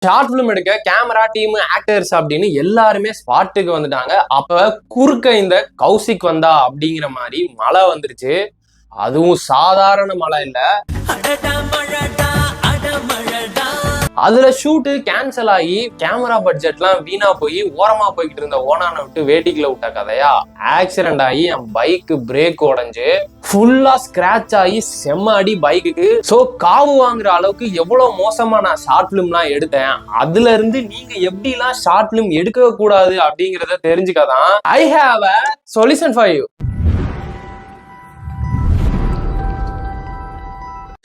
Short film எடுக்க camera team actors அப்படின்னு எல்லாருமே ஸ்பாட்டுக்கு வந்துட்டாங்க. அப்ப குறுக்க இந்த கௌசிக் வந்தா அப்படிங்கிற மாதிரி மழை வந்துருச்சு. அதுவும் சாதாரண மழை இல்ல. அதுல ஷூட்டு கேன்சல் ஆகி கேமரா பட்ஜெட்லாம் வீணா போய் ஓரமா போய்கிட்டு இருந்த ஓனான விட்டு வேட்டிக்குள்ள விட்ட கதையா ஆக்சிடென்ட் ஆகி என் பைக்கு பிரேக் உடைஞ்சு ஃபுல்லா ஸ்கிராச் ஆகி செம்ம அடி பைக்குக்கு. சோ காவு வாங்குற அளவுக்கு எவ்வளவு மோசமா நான் ஷார்ட் பிலிம்லாம் எடுத்தேன். அதுல இருந்து நீங்க எப்படிலாம் ஷார்ட் பிலிம் எடுக்க கூடாது அப்படிங்கறத தெரிஞ்சுக்கதான் I have a solution for you.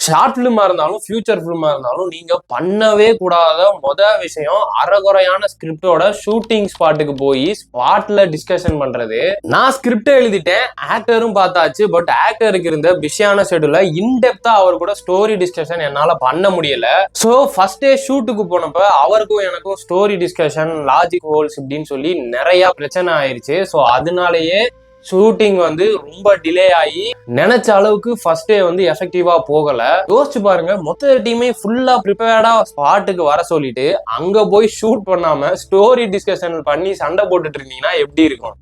Short பிலிமா இருந்தாலும் ஃபியூச்சர் பிலிமா இருந்தாலும் நீங்க பண்ணவே கூடாத மொதல் விஷயம் அரைகுறையான ஸ்கிரிப்டோட ஷூட்டிங் ஸ்பாட்டுக்கு போய் ஸ்பாட்ல டிஸ்கஷன் பண்றது. நான் ஸ்கிரிப்ட் எழுதிட்டேன், ஆக்டரும் பார்த்தாச்சு. பட் ஆக்டருக்கு இருந்த பிஸியான ஷெட்யூல்ல இன்டெப்தா அவர் கூட ஸ்டோரி டிஸ்கஷன் என்னால பண்ண முடியல. ஸோ ஃபர்ஸ்ட் டே ஷூட்டுக்கு போனப்ப அவருக்கும் எனக்கும் ஸ்டோரி டிஸ்கஷன், லாஜிக் ஹோல்ஸ் இப்படின்னு சொல்லி நிறைய பிரச்சனை ஆயிடுச்சு. ஸோ அதனாலேயே ஷூட்டிங் ரொம்ப டிலே ஆகி நினைச்ச அளவுக்கு ஃபர்ஸ்ட் டே எஃபெக்டிவா போகல. யோசிச்சு பாருங்க, மொத்த டீமே ஃபுல்லா ப்ரிப்பேர்டா ஸ்பாட்டுக்கு வர சொல்லிட்டு அங்க போய் ஷூட் பண்ணாம ஸ்டோரி டிஸ்கஷன் பண்ணி சண்டை போட்டுட்டு இருந்தீங்கன்னா எப்படி இருக்கும்?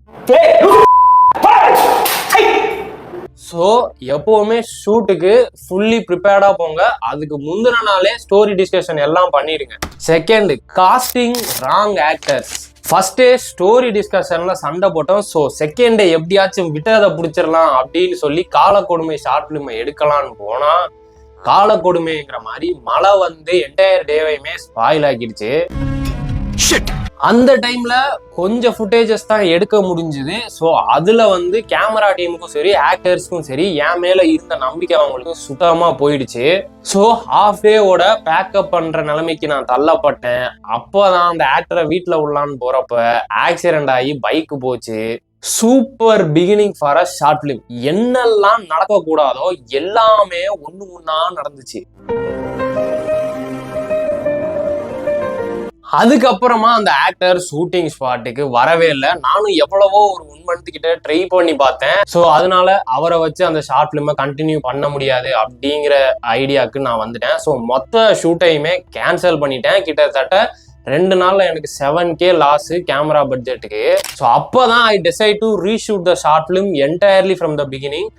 ஸோ எப்பவுமே ஷூட்டுக்கு ஃபுல்லி ப்ரிப்பேர்டா போங்க. அதுக்கு முந்தின நாளே ஸ்டோரி டிஸ்கஷன் எல்லாம் பண்ணிடுங்க. Second, casting wrong actors. First day story டிஸ்கஷன்ல சண்டை போட்டோம். ஸோ செகண்ட் டே எப்படியாச்சும் விட்டதை பிடிச்சிடலாம் அப்படின்னு சொல்லி காலக்கொடுமை ஷார்ட் பிலிமை எடுக்கலான்னு போனா காலக்கொடுமைங்கிற மாதிரி மழை என்டையர் டேவையுமே ஸ்பாயில் ஆக்கிடுச்சு. அந்த டைம்ல கொஞ்சம் ஃபுட்டேஜஸ் தான் எடுக்க முடிஞ்சுது. ஸோ அதுல கேமரா டீமுக்கும் சரி ஆக்டர்ஸ்க்கும் சரி என் மேல இருந்த நம்பிக்கை அவங்களுக்கு சுத்தமா போயிடுச்சு. ஸோ ஹாஃப் டேவோட பேக்கப் பண்ற நிலைமைக்கு நான் தள்ளப்பட்டேன். அப்போதான் அந்த ஆக்டரை வீட்டுல உள்ளான்னு போறப்ப ஆக்சிடென்ட் ஆகி பைக்கு போச்சு. Super beginning for a short film. என்னெல்லாம் நடக்க கூடாதோ எல்லாமே ஒண்ணு ஒண்ணா நடந்துச்சு. அதுக்கப்புறமா அந்த ஆக்டர் ஷூட்டிங் ஸ்பாட்டுக்கு வரவே இல்லை. நானும் எவ்வளவோ ஒரு 1 month கிட்ட ட்ரை பண்ணி பார்த்தேன். ஸோ அதனால அவரை வச்சு அந்த ஷார்ட் பிலிமை கண்டினியூ பண்ண முடியாது அப்படிங்கிற ஐடியாவுக்கு நான் வந்துட்டேன். ஸோ மொத்த ஷூட்டையுமே கேன்சல் பண்ணிட்டேன். கிட்டத்தட்ட 2 நாள்ல எனக்கு 7K லாஸ் கேமரா பட்ஜெட்டுக்கு. ஸோ அப்போதான் ஐ decide to reshoot the short film entirely from the beginning.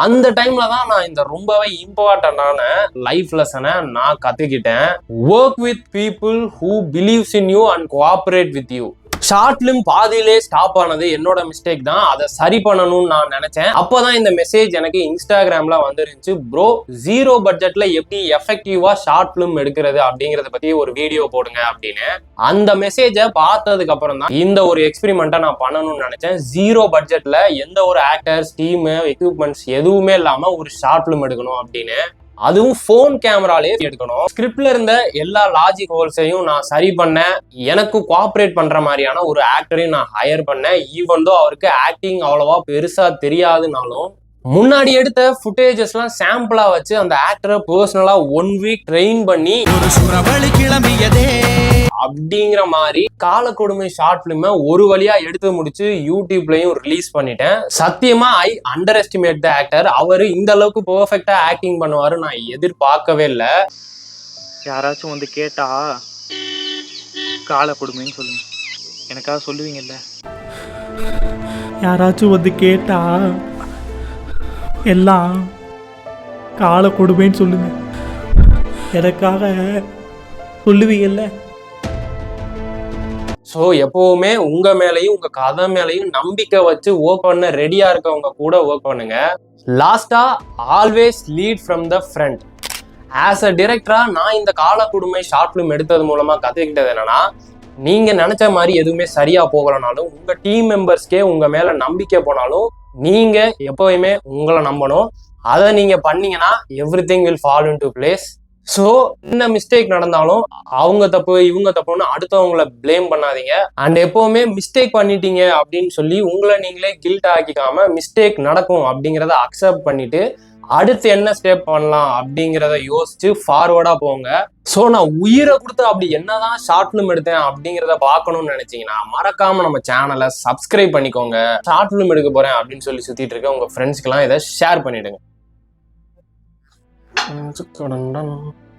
அந்த டைம்ல தான் நான் இந்த ரொம்பவே இம்பார்ட்டன்டான லைஃப் லெசனை நான் கத்துக்கிட்டேன். Work with people who believes in you and cooperate with you. Short film பாதியிலே ஸ்டாப் ஆனது என்னோட மிஸ்டேக் தான். அதை சரி பண்ணணும்னு நான் நினைச்சேன். அப்போதான் இந்த மெசேஜ் எனக்கு இன்ஸ்டாகிராம்ல வந்துருந்துச்சு. ப்ரோ, 0 பட்ஜெட்ல எப்படி எஃபெக்டிவா ஷார்ட் பிலிம் எடுக்கிறது அப்படிங்கறத பத்தி ஒரு வீடியோ போடுங்க அப்படின்னு. அந்த மெசேஜை பார்த்ததுக்கு அப்புறம் தான் இந்த ஒரு எக்ஸ்பெரிமெண்ட்டை நான் பண்ணணும்னு நினைச்சேன். 0 பட்ஜெட்ல எந்த ஒரு ஆக்டர்ஸ், டீம், எக்யூப்மெண்ட்ஸ் எதுவுமே இல்லாம ஒரு ஷார்ட் பிலிம் எடுக்கணும் அப்படின்னு. அதுவும் போன் கேமராலே எடுக்கணும். ஸ்கிரிப்ட்ல இருந்த எல்லா லாஜிக் ஹோல்ஸையும் நான் சரி பண்ணேன். எனக்கு கோஆபரேட் பண்ற மாதிரியான ஒரு ஆக்டரையும் நான் ஹையர் பண்ணேன். ஈவன் தோ அவருக்கு ஆக்டிங் அவ்வளவா பெருசா தெரியாதுனாலும் முன்னாடி எடுத்த ஃபுட்டேஜஸ்லாம் சாம்பிளா வச்சு அந்த ஆக்டரை பர்சனலா 1 week ட்ரெயின் பண்ணி அப்படிங்கிற மாதிரி காலக்கொடுமை ஷார்ட் பிலிமை ஒரு வழியா எடுத்து முடிச்சு யூடியூப்லயும் ரிலீஸ் பண்ணிட்டேன். சத்தியமா ஐ அண்டர் எஸ்டிமேட் த ஆக்டர். அவரு இந்த அளவுக்கு பெர்ஃபெக்டா ஆக்டிங் பண்ணுவாரு நான் எதிர்பார்க்கவே இல்லை. யாராச்சும் கேட்டா காலக்கொடுமைன்னு சொல்லுங்க, எனக்காக சொல்லுவீங்கல்ல. யாராச்சும் கேட்டா எல்லாம் காலக்கொடுமைன்னு சொல்லுங்க, எனக்காக சொல்லுவீங்கல்ல. ஸோ எப்பவுமே உங்க மேலையும் உங்க கதை மேலையும் நம்பிக்கை வச்சு ஒர்க் பண்ண ரெடியா இருக்கவங்க கூட ஒர்க் பண்ணுங்க. லாஸ்டா, always lead from the front. As a டிரெக்டரா நான் இந்த காலக்கொடுமை ஷார்ட் பிலிம் எடுத்தது மூலமா கத்துக்கிட்டது என்னன்னா, நீங்க நினைச்ச மாதிரி எதுவுமே சரியா போகலனாலும் உங்க டீம் மெம்பர்ஸ்க்கே உங்க மேல நம்பிக்கை போனாலும் நீங்க எப்பவுமே உங்களை நம்பணும். அதை நீங்க பண்ணீங்கன்னா everything will fall into place. So என்ன மிஸ்டேக் நடந்தாலும் அவங்க தப்பு இவங்க தப்புன்னு அடுத்தவங்களை பிளேம் பண்ணாதீங்க. அண்ட் எப்பவுமே மிஸ்டேக் பண்ணிட்டீங்க அப்படின்னு சொல்லி உங்களை நீங்களே கில்ட் ஆக்கிக்காம மிஸ்டேக் நடக்கும் அப்படிங்கிறத அக்செப்ட் பண்ணிட்டு அடுத்து என்ன ஸ்டெப் பண்ணலாம் அப்படிங்கிறத யோசிச்சு ஃபார்வர்டா போங்க. ஸோ நான் உயிரை கொடுத்து அப்படி என்னதான் ஷார்ட் பிலிம் எடுத்தேன் அப்படிங்கிறத பார்க்கணும்னு நினைச்சீங்கன்னா மறக்காம நம்ம சேனலை சப்ஸ்கிரைப் பண்ணிக்கோங்க. ஷார்ட் பிலிம் எடுக்க போறேன் அப்படின்னு சொல்லி சுத்திட்டு இருக்க உங்க ஃப்ரெண்ட்ஸ்க்கெல்லாம் இதை ஷேர் பண்ணிடுங்க.